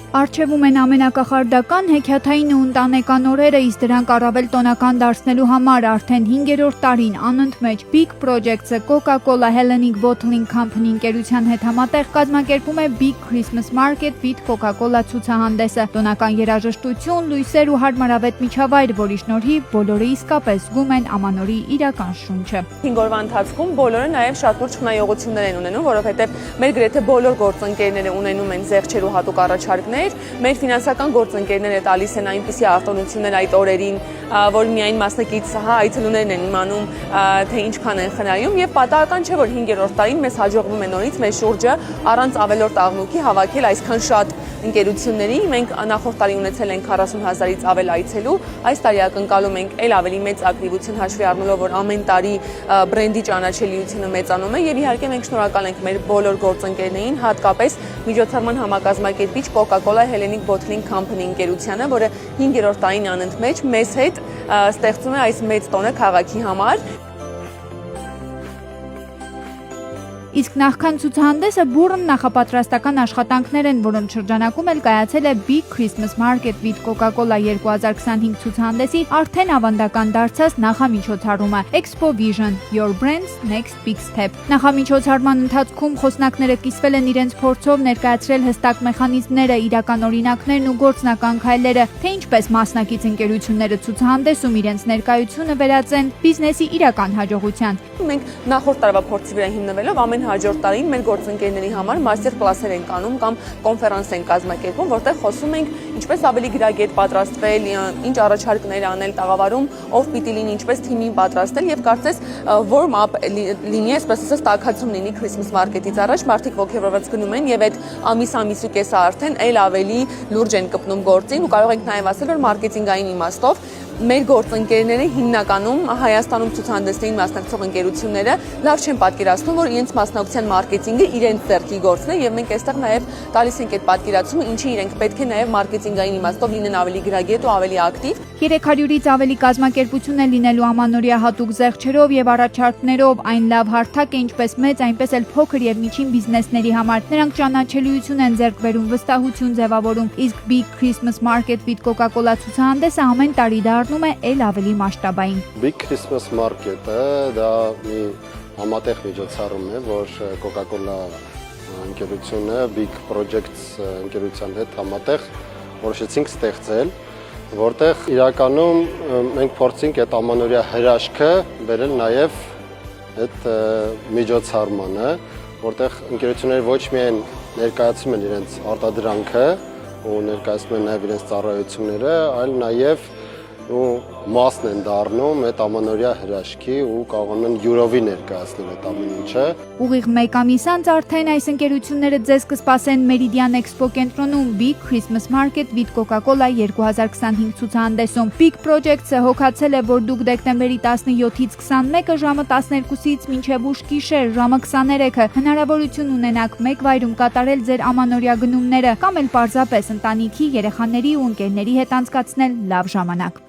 Առջևում են ամենակախարդական, հեքիաթային ու ընտանեկան օրերը, իսկ դրանք առավել տոնական դարձնելու համար արդեն 5-րդ տարին անընդմեջ Big Projects-ը Coca-Cola Hellenic Bottling Company ընկերության հետ համատեղ կազմակերպում է Big Christmas Market with Coca-Cola ցուցահանդեսը։ Տոնական երաժշտություն, լույսեր ու հարմարավետ միջավայր, որի շնորհիվ բոլորը իսկապես զգում են ամանորի իրական շունչը։ 5 օրվա ընթացքում բոլորը նաև շատ լուրջ խնայողություններ են ունենում, որովհետև մեր գրեթե բոլոր գործընկերները ունենում են զեղչեր ու հատուկ առաջարկներ։ Մեր ֆինանսական գործընկերները տալիս են այնպիսի արտոնություններ այդ օրերին, որ միայն մասնակից այցելուներն են իմանում, թե ինչքան են խնայում, եւ պատահական չէ, որ 5-րդ տարին մեզ հաջողվում է նորից մեր շուրջը առանց ավելորդ աղմուկի հավաքել այսքան շատ ընկերությունների։ Մենք նախորդ տարի ունեցել ենք 40,000-ից ավել այցելու, այս տարի ակնկալում ենք ել ավելի մեծ ակտիվություն հաշվի առնելով, որ ամեն տարի բրենդի ճանաչելիությունը մեծանում է, եւ իհարկե մենք շնորհակալ ենք մեր բոլոր գործընկերներին, հատկապես միջոցառման համակազմակերպիչ Coca-Cola Hellenic Bottling Company ընկերությանը, որը 5-րդ տարին անընդմեջ մեզ հետ ստեղծում է այս մեծ տոնը քաղաքի համար։ Իսկ նախքան ցուցահանդեսը բուռն նախապատրաստական աշխատանքներ են, որոնց շրջանակում էլ կայացել է Big Christmas Market with Coca-Cola 2025 ցուցահանդեսի արդեն ավանդական դարձած նախամիջոցառումը Expo Vision Your Brand's Next Big Step։ Նախամիջոցառման ընթացքում խոսնակները կիսվել են իրենց փորձով ներկայացրել հստակ մեխանիզմները, իրական օրինակներն ու գործնական քայլերը, թե ինչպես մասնակից ընկերությունները ցուցահանդեսում իրենց ներկայությունը վերածեն բիզնեսի իրական հաջողության։ Մենք նախորդ տարվա փորձի վրա հիմնվելով ամեն հաջորդ տարին մեր գործընկերների համար մաստեր կլասեր ենք անում կամ կոնֆերանս ենք կազմակերպում, որտեղ խոսում ենք ինչպես ավելի գրագետ պատրաստվել, ինչ առաջարկներ անել տաղավարում, ով պիտի լինի, ինչպես թիմին պատրաստել, եւ կարծես warm up լինի, այսպես ասած տաքացում լինի Christmas market-ից առաջ, մարդիկ ոգևորված գնում են եւ այդ ամիս ու կեսը արդեն այլ ավելի լուրջ են կպնում գործին ու կարող ենք նաեւ ասել, որ մարքեթինգային իմաստով մեր գործընկերները հիմնականում Հայաստանում ցուցահանդեսներին մասնակցող ընկերությունները լավ չեն պատկերացնում, որ իրենց մասնակցության մարքեթինգը իրենց ձեռքի գործն է, եւ մենք այստեղ նաեւ տալիս ենք այդ պատկերացումը, ինչի իրենք պետք է նաեւ մարքեթինգային իմաստով լինեն ավելի գրագետ ու ավելի ակտիվ։ 300-ից ավելի կազմակերպություն է լինելու ամանորյա հատուկ զեղչերով եւ առաջարկներով, այն լավ հարթակ է ինչպես մեծ, այնպես էլ փոքր եւ միջին բիզնեսների համար։ Նրանք ճանաչելիություն են ձեռք բերում, վստահություն ձևավորում, իսկ Big Christmas Market with Coca-Cola ցուցահանդեսը ամեն տարի դառնում է ել ավելի մասշտաբային։ Big Christmas Market-ը դա մի համատեղ միջոցառում է, որ Coca-Cola ընկերությունը Big Projects ընկերության հետ համատեղ որոշեցինք ստեղծել, որտեղ իրականում մենք փորձենք այդ ամանորյա հրաշքը բերել նաև այդ միջոցառմանը, որտեղ ընկերությունները ոչ միայն ներկայացում են իրենց արտադրանքը ու ներկայացնում են նաև իրենց ծառայությունները, այլ նաև ու մասն են դառնում այդ ամանորյա հրաշքի ու կարողանում են յուրովի ներկայացնել այդ ամեն ինչը։ Ուղիղ մեկ ամիս անց արդեն այս ընկերությունները ձեզ կսպասեն Meridian Expo կենտրոնում Big Christmas Market with Coca-Cola 2025 ցուցահանդեսում։ Big Projects-ը հոգացել է, որ դուք դեկտեմբերի 17-ից 21-ը ժամը 12-ից մինչև ուշ գիշեր ժամը 23-ը հնարավորություն ունենաք մեկ վայրում կատարել ձեր ամանորյա գնումները կամ էլ պարզապես ընտանիքի, երեխաների ու ընկերների հետ անցկացնել լավ ժամանակ։